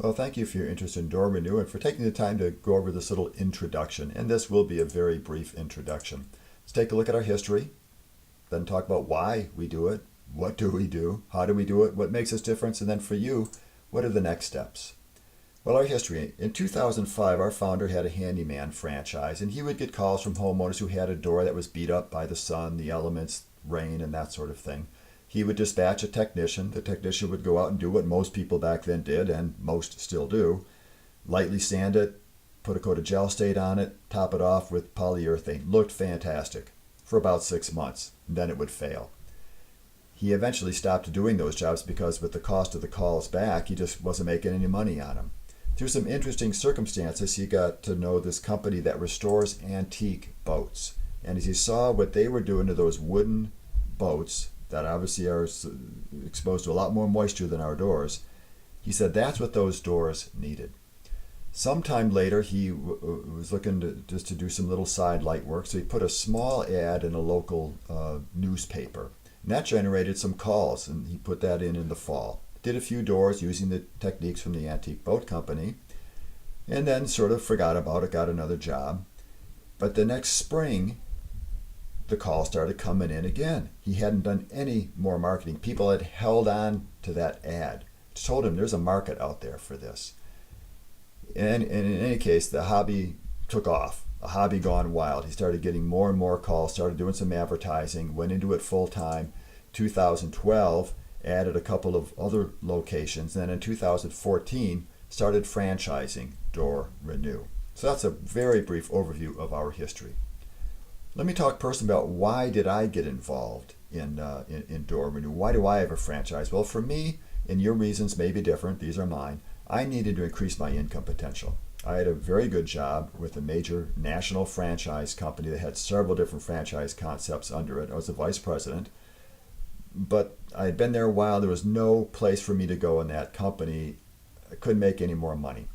Well, thank you for your interest in Door Renew and for taking the time to go over this little introduction. And this will be a very brief introduction. Let's take a look at our history, then talk about why we do it, what do we do, how do we do it, what makes us different, and then for you, what are the next steps? Well, our history. In 2005, our founder had a handyman franchise, and he would get calls from homeowners who had a door that was beat up by the sun, the elements, rain, and that sort of thing. He would dispatch a technician. The technician would go out and do what most people back then did, and most still do. Lightly sand it, put a coat of gel stain on it, top it off with polyurethane. Looked fantastic for about 6 months. Then it would fail. He eventually stopped doing those jobs because with the cost of the calls back, he just wasn't making any money on them. Through some interesting circumstances, he got to know this company that restores antique boats. And as he saw what they were doing to those wooden boats that obviously are exposed to a lot more moisture than our doors, he said that's what those doors needed. Sometime later, he was looking just to do some little side light work, so he put a small ad in a local newspaper. And that generated some calls, and he put that in the fall. Did a few doors using the techniques from the antique boat company, and then sort of forgot about it, got another job. But the next spring, the calls started coming in again. He hadn't done any more marketing. People had held on to that ad. Told him there's a market out there for this. And in any case, the hobby took off, a hobby gone wild. He started getting more and more calls, started doing some advertising, went into it full time. 2012, added a couple of other locations. Then in 2014, started franchising Door Renew. So that's a very brief overview of our history. Let me talk personally about why did I get involved in Door Renew? Why do I have a franchise? Well, for me, and your reasons may be different, these are mine, I needed to increase my income potential. I had a very good job with a major national franchise company that had several different franchise concepts under it. I was the vice president, but I had been there a while. There was no place for me to go in that company. I couldn't make any more money.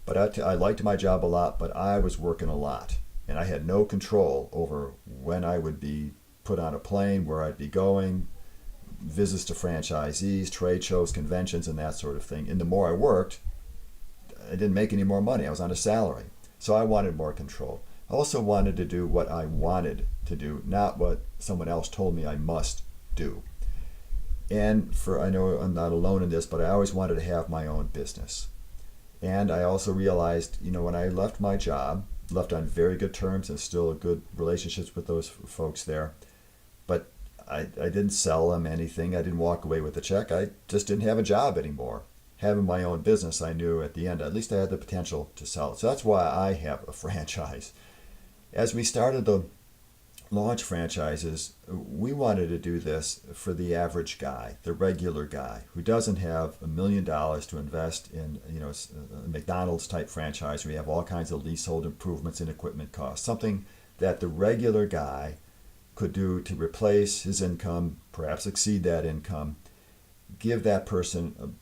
But I liked my job a lot, but I was working a lot. And I had no control over when I would be put on a plane, where I'd be going, visits to franchisees, trade shows, conventions, and that sort of thing. And the more I worked, I didn't make any more money. I was on a salary. So I wanted more control. I also wanted to do what I wanted to do, not what someone else told me I must do. And I know I'm not alone in this, but I always wanted to have my own business. And I also realized, when I left my job, left on very good terms and still good relationships with those folks there, but I didn't sell them anything. I didn't walk away with a check. I just didn't have a job anymore. Having my own business, I knew at the end, at least I had the potential to sell it. So that's why I have a franchise. As we started to launch franchises, we wanted to do this for the average guy, the regular guy who doesn't have $1 million to invest in, a McDonald's type franchise where you have all kinds of leasehold improvements and equipment costs. Something that the regular guy could do to replace his income, perhaps exceed that income, give that person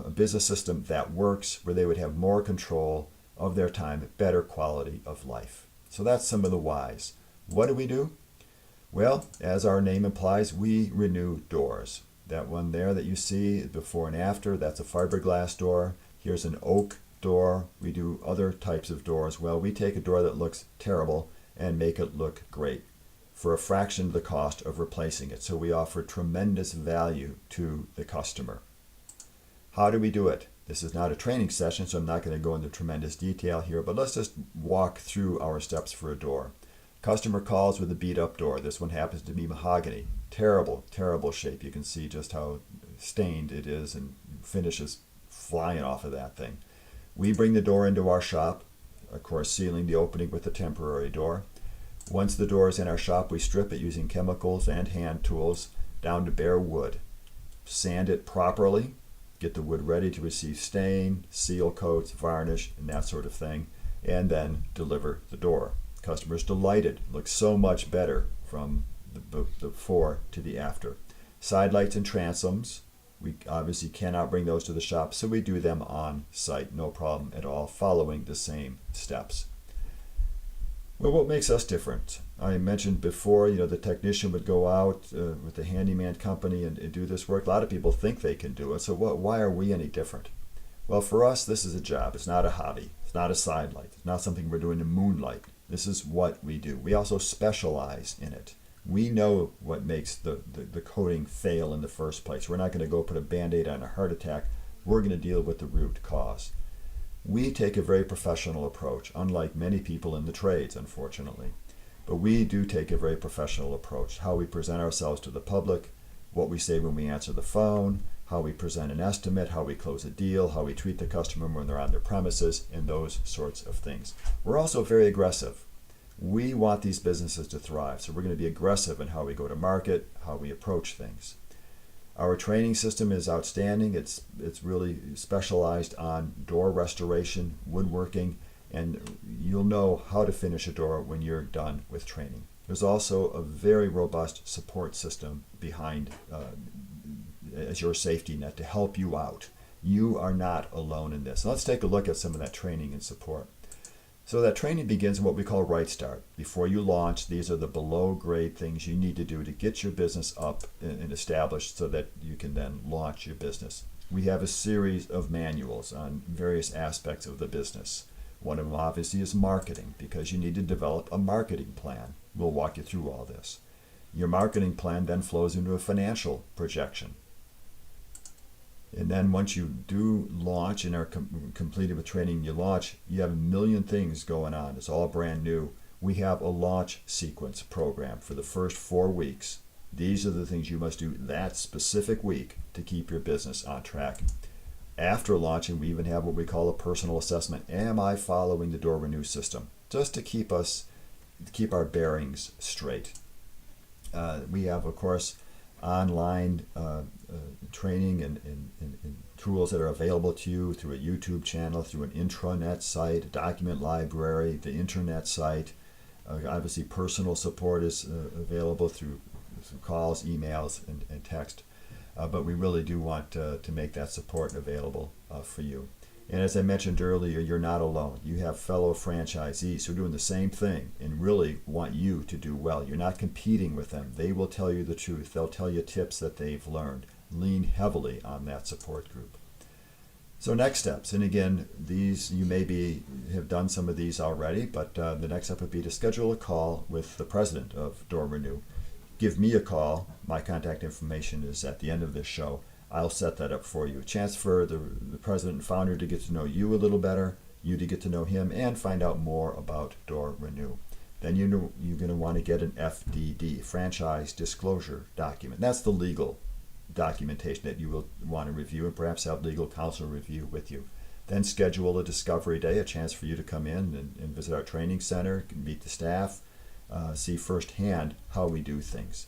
a business system that works, where they would have more control of their time, better quality of life. So that's some of the whys. What do? Well, as our name implies, we renew doors. That one there that you see before and after, that's a fiberglass door. Here's an oak door. We do other types of doors. Well, we take a door that looks terrible and make it look great for a fraction of the cost of replacing it. So we offer tremendous value to the customer. How do we do it? This is not a training session, so I'm not going to go into tremendous detail here, but let's just walk through our steps for a door. Customer calls with a beat up door. This one happens to be mahogany. Terrible, terrible shape. You can see just how stained it is and finishes flying off of that thing. We bring the door into our shop, of course sealing the opening with a temporary door. Once the door is in our shop, we strip it using chemicals and hand tools down to bare wood. Sand it properly, get the wood ready to receive stain, seal coats, varnish, and that sort of thing, and then deliver the door. Customers delighted. Looks so much better from the before to the after. Side lights and transoms, we obviously cannot bring those to the shop, so we do them on site, no problem at all, following the same steps. Well, what makes us different? I mentioned before, the technician would go out with the handyman company and do this work. A lot of people think they can do it, so why are we any different? Well, for us, this is a job. It's not a hobby. It's not a sidelight. It's not something we're doing to moonlight. This is what we do. We also specialize in it. We know what makes the coding fail in the first place. We're not going to go put a Band-Aid on a heart attack. We're going to deal with the root cause. We take a very professional approach, unlike many people in the trades, unfortunately. But we do take a very professional approach. How we present ourselves to the public, what we say when we answer the phone, how we present an estimate, how we close a deal, how we treat the customer when they're on their premises, and those sorts of things. We're also very aggressive. We want these businesses to thrive, so we're going to be aggressive in how we go to market, how we approach things. Our training system is outstanding. It's really specialized on door restoration, woodworking, and you'll know how to finish a door when you're done with training. There's also a very robust support system behind as your safety net to help you out. You are not alone in this. Let's take a look at some of that training and support. So that training begins in what we call right start. Before you launch, these are the below grade things you need to do to get your business up and established so that you can then launch your business. We have a series of manuals on various aspects of the business. One of them obviously is marketing, because you need to develop a marketing plan. We'll walk you through all this. Your marketing plan then flows into a financial projection. And then once you do launch and are completed with training, you launch, you have a million things going on. It's all brand new. We have a launch sequence program for the first 4 weeks. These are the things you must do that specific week to keep your business on track. After launching, we even have what we call a personal assessment. Am I following the Door Renew system? Just to keep our bearings straight. We have, of course, online training and tools that are available to you through a YouTube channel, through an intranet site, a document library, the internet site. Obviously, personal support is available through calls, emails, and text. But we really do want to make that support available for you. And as I mentioned earlier, you're not alone. You have fellow franchisees who are doing the same thing and really want you to do well. You're not competing with them. They will tell you the truth. They'll tell you tips that they've learned. Lean heavily on that support group. So next steps, and again, these you have done some of these already, but the next step would be to schedule a call with the president of Door Renew. Give me a call. My contact information is at the end of this show. I'll set that up for you. A chance for the president and founder to get to know you a little better, you to get to know him, and find out more about Door Renew. Then you're going to want to get an FDD, franchise disclosure document. That's the legal documentation that you will want to review and perhaps have legal counsel review with you. Then schedule a discovery day, a chance for you to come in and visit our training center, meet the staff, see firsthand how we do things.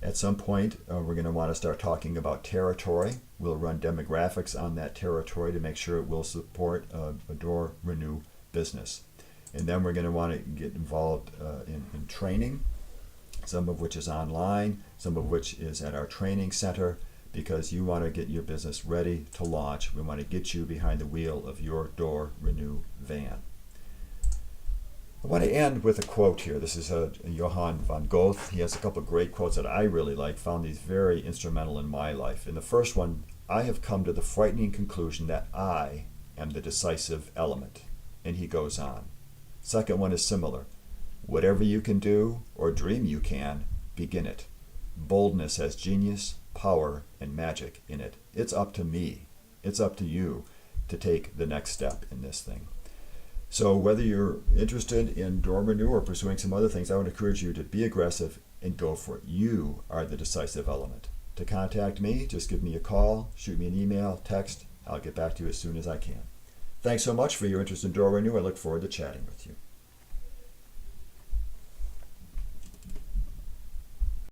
At some point, we're going to want to start talking about territory. We'll run demographics on that territory to make sure it will support a Door Renew business. And then we're going to want to get involved in training, some of which is online, some of which is at our training center, because you want to get your business ready to launch. We want to get you behind the wheel of your Door Renew van. I want to end with a quote here. This is Johann von Goethe. He has a couple of great quotes that I really like, found these very instrumental in my life. In the first one, I have come to the frightening conclusion that I am the decisive element. And he goes on. Second one is similar. Whatever you can do or dream you can, begin it. Boldness has genius, power, and magic in it. It's up to me. It's up to you to take the next step in this thing. So whether you're interested in Door Renew or pursuing some other things, I would encourage you to be aggressive and go for it. You are the decisive element. To contact me, just give me a call, shoot me an email, text. I'll get back to you as soon as I can. Thanks so much for your interest in Door Renew. I look forward to chatting with you.